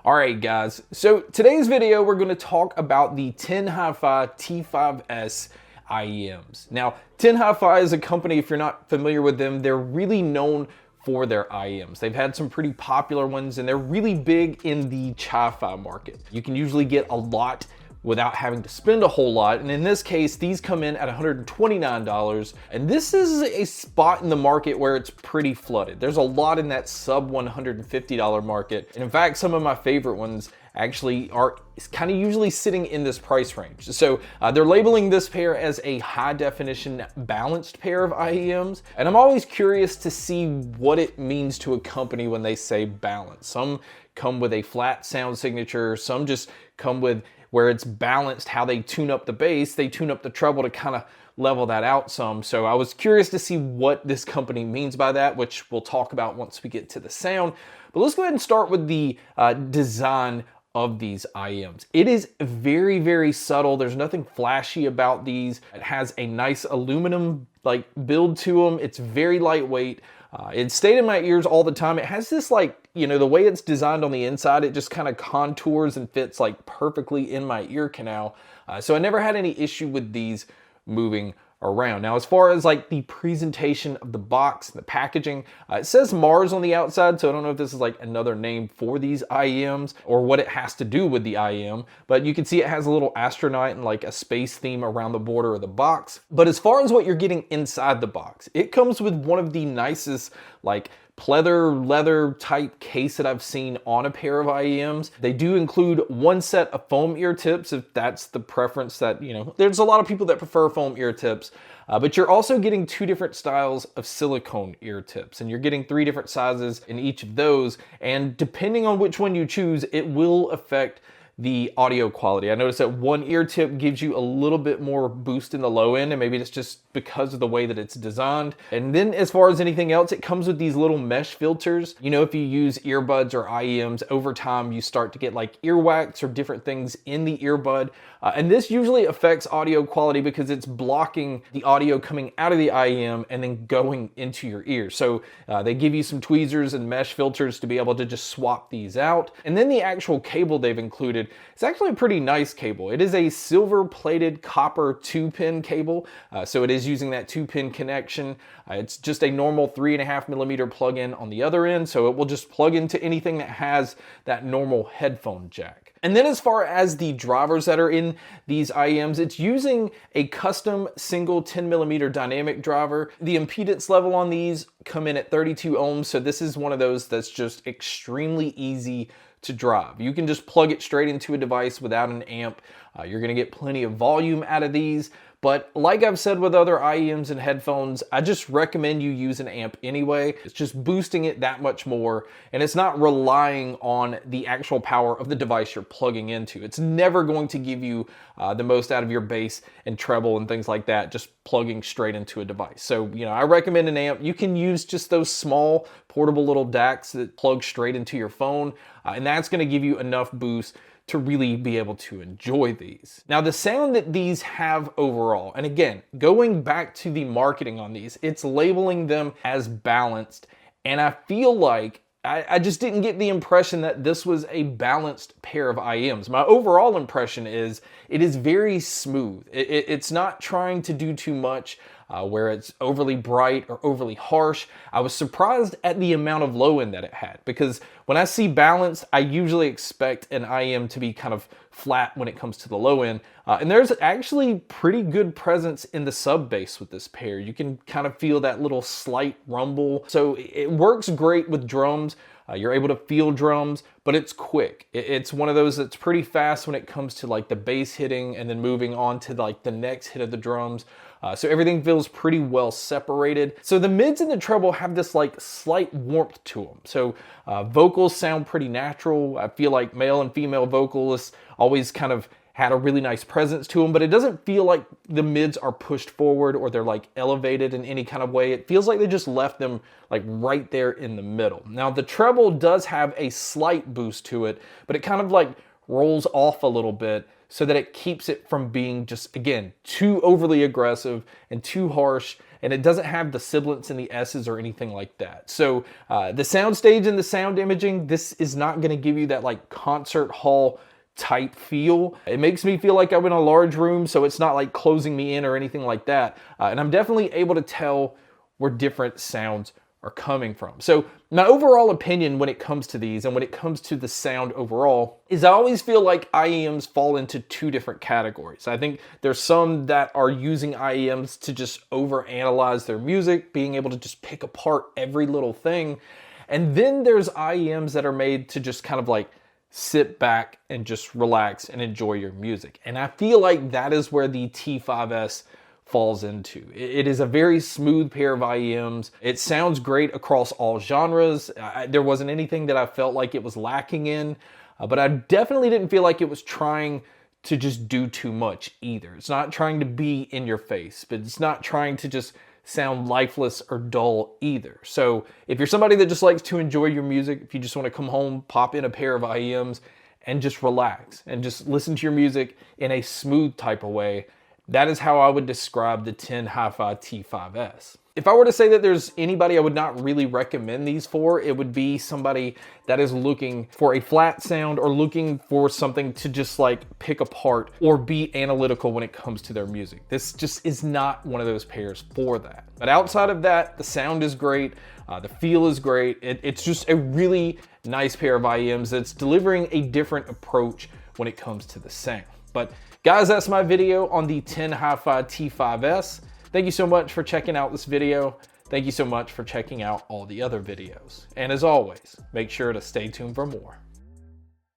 Alright guys, so today's video we're going to talk about the TinHiFi T5S IEMs. Now, TinHiFi is a company, if you're not familiar with them, they're really known for their IEMs. They've had some pretty popular ones and they're really big in the Chi-Fi market. You can usually get a lot without having to spend a whole lot. And in this case, these come in at $129. And this is a spot in the market where it's pretty flooded. There's a lot in that sub $150 market. And in fact, some of my favorite ones actually are kind of usually sitting in this price range. So they're labeling this pair as a high definition balanced pair of IEMs. And I'm always curious to see what it means to a company when they say balanced. Some come with a flat sound signature, some just come with where it's balanced how they tune up the bass, they tune up the treble to kind of level that out some. So I was curious to see what this company means by that, which we'll talk about once we get to the sound. But let's go ahead and start with the design of these IEMs. It is very, very subtle. There's nothing flashy about these. It has a nice aluminum build to them. It's very lightweight. It stayed in my ears all the time. It has this the way it's designed on the inside, it just kind of contours and fits perfectly in my ear canal. So I never had any issue with these moving around. Now, as far as the presentation of the box and the packaging, it says Mars on the outside, so I don't know if this is another name for these IEMs or what it has to do with the IEM, but you can see it has a little astronaut and a space theme around the border of the box. But as far as what you're getting inside the box, it comes with one of the nicest pleather leather type case that I've seen on a pair of IEMs. They do include one set of foam ear tips if that's the preference that, there's a lot of people that prefer foam ear tips, but you're also getting two different styles of silicone ear tips and you're getting 3 different sizes in each of those. And depending on which one you choose, it will affect the audio quality. I noticed that one ear tip gives you a little bit more boost in the low end, and maybe it's just because of the way that it's designed. And then as far as anything else, it comes with these little mesh filters. If you use earbuds or IEMs, over time you start to get earwax or different things in the earbud. And this usually affects audio quality because it's blocking the audio coming out of the IEM and then going into your ear. So they give you some tweezers and mesh filters to be able to just swap these out. And then the actual cable they've included, it's actually a pretty nice cable. It is a silver plated copper 2-pin cable. So it is using that 2-pin connection. It's just a normal 3.5mm plug-in on the other end. So it will just plug into anything that has that normal headphone jack. And then as far as the drivers that are in these IEMs, it's using a custom single 10mm dynamic driver. The impedance level on these come in at 32 ohms. So this is one of those that's just extremely easy to drive. You can just plug it straight into a device without an amp. You're gonna get plenty of volume out of these. But like I've said with other IEMs and headphones, I just recommend you use an amp anyway. It's just boosting it that much more, and it's not relying on the actual power of the device you're plugging into. It's never going to give you the most out of your bass and treble and things like that, just plugging straight into a device. So, I recommend an amp. You can use just those small portable little DACs that plug straight into your phone, and that's gonna give you enough boost to really be able to enjoy these. Now, the sound that these have overall, and again, going back to the marketing on these, it's labeling them as balanced, and I feel like I just didn't get the impression that this was a balanced pair of IEMs. My overall impression is it is very smooth. It's not trying to do too much where it's overly bright or overly harsh. I was surprised at the amount of low end that it had, because when I see balanced, I usually expect an IEM to be kind of flat when it comes to the low end. And there's actually pretty good presence in the sub bass with this pair. You can kind of feel that little slight rumble. So it works great with drums. You're able to feel drums, but it's quick. It's one of those that's pretty fast when it comes to the bass hitting and then moving on to the next hit of the drums. So everything feels pretty well separated. So the mids and the treble have this slight warmth to them. So vocals sound pretty natural. I feel like male and female vocalists always kind of had a really nice presence to them, but it doesn't feel like the mids are pushed forward or they're elevated in any kind of way. It feels like they just left them right there in the middle. Now the treble does have a slight boost to it, but it kind of rolls off a little bit so that it keeps it from being just, again, too overly aggressive and too harsh, and it doesn't have the sibilants and the S's or anything like that. So the soundstage and the sound imaging, this is not gonna give you that like concert hall type feel. It makes me feel like I'm in a large room, so it's not like closing me in or anything like that. And I'm definitely able to tell where different sounds are coming from. So my overall opinion when it comes to these and when it comes to the sound overall is I always feel like IEMs fall into two different categories. I think there's some that are using IEMs to just overanalyze their music, being able to just pick apart every little thing. And then there's IEMs that are made to just kind of like sit back and just relax and enjoy your music. And I feel like that is where the T5S falls into. It is a very smooth pair of IEMs. It sounds great across all genres. There wasn't anything that I felt like it was lacking in, but I definitely didn't feel like it was trying to just do too much either. It's not trying to be in your face, but it's not trying to just sound lifeless or dull either. So if you're somebody that just likes to enjoy your music, if you just want to come home, pop in a pair of IEMs and just relax and just listen to your music in a smooth type of way, that is how I would describe the TinHiFi T5S. If I were to say that there's anybody I would not really recommend these for, it would be somebody that is looking for a flat sound or looking for something to just like pick apart or be analytical when it comes to their music. This just is not one of those pairs for that. But outside of that, the sound is great, the feel is great. It's just a really nice pair of IEMs that's delivering a different approach when it comes to the sound. But guys, that's my video on the TinHiFi T5S. Thank you so much for checking out this video. Thank you so much for checking out all the other videos. And as always, make sure to stay tuned for more.